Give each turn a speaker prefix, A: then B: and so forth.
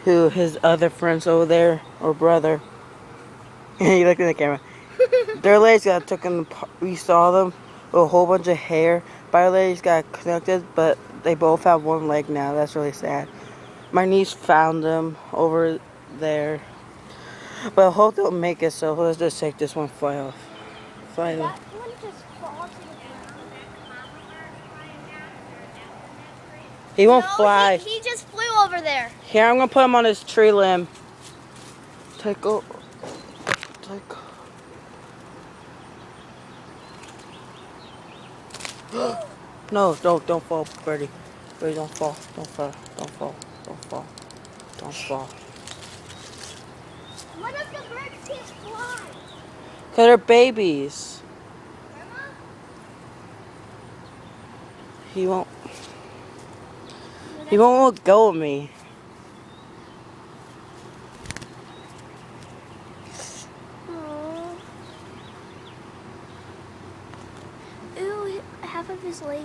A: who his other friends over there, or brother. He looked in the camera. Their legs got taken apart. We saw them with a whole bunch of hair. My legs got connected, but they both have one leg now. That's really sad. My niece found them over there. But I hope they'll make it, so let's just take this one fly off. Fly
B: Did
A: off.
B: that one just fall to the ground?
A: He won't
B: No,
A: fly.
B: he just flew over there.
A: Here, I'm gonna put him on his tree limb. Take a. No, don't fall, Birdie. Birdie, don't fall. Don't fall. Don't fall. Don't fall. Don't fall.
B: What if the birds can't fly?
A: Cause they're babies.
B: Grandma?
A: He won't. He won't go with me.
B: Aww. Ooh, half of his leg